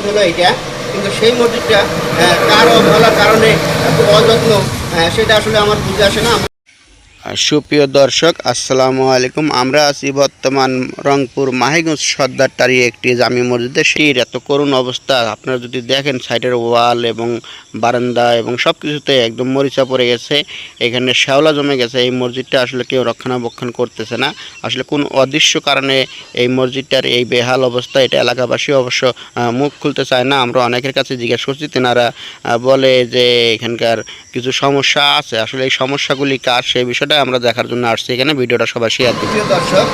হলো এটা, কিন্তু সেই মসজিদটা কার অবহেলার কারণে এত অযত্ন সেটা আসলে আমার বুঝে আসে না। সুপ্রিয় দর্শক, আসসালামু আলাইকুম। আমরা আছি বর্তমান রংপুর মাহিগঞ্জ সর্দারটারি একটি জামি মসজিদে। সেই এত করুণ অবস্থা, আপনারা যদি দেখেন সাইডের ওয়াল এবং বারান্দা এবং সব কিছুতে একদম মরিচা পড়ে গেছে, এখানে শ্যাওলা জমে গেছে। এই মসজিদটা আসলে কেউ রক্ষণাবেক্ষণ করতেছে না। আসলে কোন অদৃশ্য কারণে এই মসজিদটার এই বেহাল অবস্থা, এটা এলাকাবাসী অবশ্য মুখ খুলতে চায় না। আমরা অনেকের কাছে জিজ্ঞেস করছি, তেনারা বলে যে এখানকার কিছু সমস্যা আছে। আসলে এই সমস্যাগুলি কার, সেই বিষয়টা আমরা দেখার জন্য আসছি এখানে। ভিডিওটা সবাই শেয়ার দিন। প্রিয় দর্শক,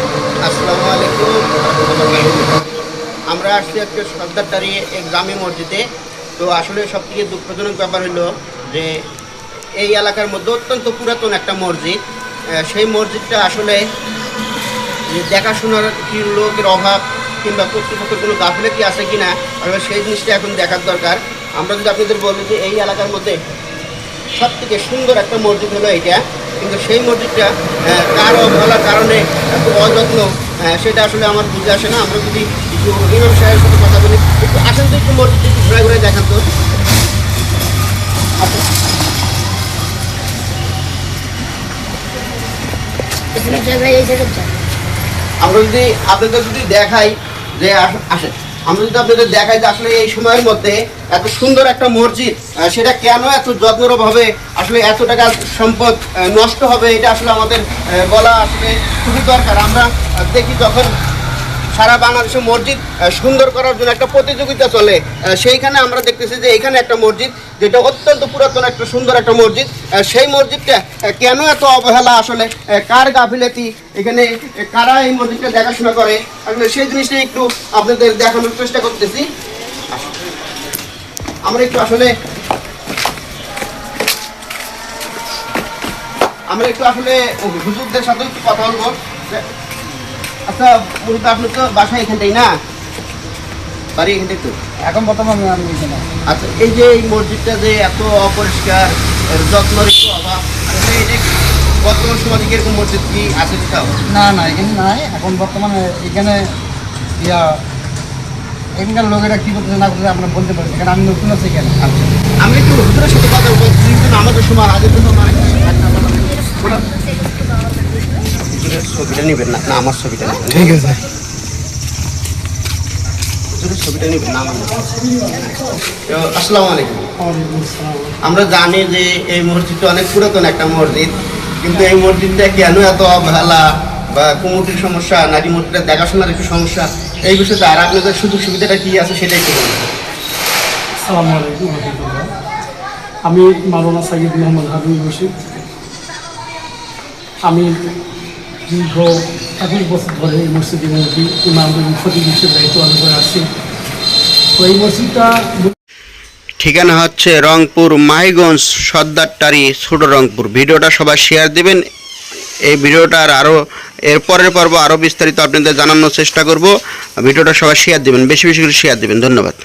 আসসালামু আলাইকুম। আমরা আসছি আজকে সর্দারটারি এক জামি মসজিদে। তো আসলে সবথেকে দুঃখজনক ব্যাপার হলো যে এই এলাকার মধ্যে অত্যন্ত পুরাতন একটা মসজিদ। সেই মসজিদটা আসলে দেখাশোনার কি লোকের অভাব কিংবা কর্তৃপক্ষের কোনো গাফিলতি আছে কিনা, আসলে সেই জিনিসটা এখন দেখার দরকার। আমরা যদি আপনাদের বলি যে এই এলাকার মধ্যে সবথেকে সুন্দর একটা মসজিদ হলো এইটা, কিন্তু সেই মসজিদটা কার অবহেলার কারণে এত অযত্ন সেটা আসলে আমার বুঝে আসে না। আমরা যদি একটু ইমাম সাহেবের সাথে কথা বলি, একটু আসেন তো, একটু মসজিদটা একটু ঘুরে ঘুরে দেখান তো। আমরা যদি আপনাদের যদি দেখাই যে আসেন, আমরা যদি আপনাদের দেখাই যে আসলে এই সময়ের মধ্যে এত সুন্দর একটা মসজিদ, সেটা কেন এত যত্নভাবে আসলে এত টাকা সম্পদ নষ্ট হবে, এটা আসলে আমাদের বলা আসলে খুবই দরকার। আমরা দেখি যখন সারা বাংলাদেশে মসজিদ সুন্দর করার জন্য একটা প্রতিযোগিতা চলে, সেইখানে আমরা দেখতেছি যে এখানে একটা মসজিদ যেটা অত্যন্ত পুরাতন একটা সুন্দর একটা মসজিদ, সেই মসজিদটা কেন এত অবহেলা, আসলে কার গাফিলতি, এখানে কারা এই মসজিদটা দেখাশোনা করে, আসলে সেই জিনিসটা একটু আপনাদের দেখানোর চেষ্টা করতেছি। আমরা একটু আসলে হুজুরদের সাথে একটু কথা বলবো। আচ্ছা, মূলত আপনি তো বাসা এখানটাই না, বাড়ি এখানটাই তো এখন বর্তমানে আমি এখানে। আচ্ছা, এই যে এই মসজিদটা যে এত অপরিষ্কার, যত্নের একটু অভাব, আসলে এটা বর্তমান সমাজে এরকম মসজিদ কি আছে কোথাও? না না, এখানে নাই। এখন বর্তমানে এখানে এখানকার লোকেরা কী করতেছে না করতেছে আমরা বলতে পারি, এখানে আমি নতুন আছি এখানে। আচ্ছা, আমি একটু হুজুরের সাথে কথা বলবো, আমাদের সময় আগের জন্য ছবিটা নেবেন না, না আমার ছবিটা নেবেন। ঠিক আছে, ছবিটা নেবেন না আমার। আসসালামু আলাইকুম। আমরা জানি যে এই মসজিদটা অনেক পুরাতন একটা মসজিদ, কিন্তু এই মসজিদটা কেন এত অবহেলা বা কমিটির সমস্যা নাকি মসজিদটা দেখাশোনার একটু সমস্যা, এই বিষয়টা আর আপনাদের সুযোগ সুবিধাটা কি আছে সেটা একটু বলুন। আসসালামু আলাইকুম রহমতুল্লাহ। আমি মাওলানা সাইয়্যিদ মোহাম্মদ হাবিব রশিদ। আমি দীর্ঘ 21 বছর ধরে এই মসজিদের মধ্যে ইমাম এবং খতিব হিসেবে দায়িত্ব পালন করে আসছি। তো এই মসজিদটা ঠিকানা হচ্ছে রংপুর মাহিগঞ্জ সর্দারটারি, ছোট রংপুর। ভিডিওটা সবাই শেয়ার দিবেন। এই ভিডিওটার আরও এর পরের পর্ব আরও বিস্তারিত আপনাদের জানানোর চেষ্টা করব। ভিডিওটা সবাই শেয়ার দিবেন, বেশি বেশি করে শেয়ার দিবেন। ধন্যবাদ।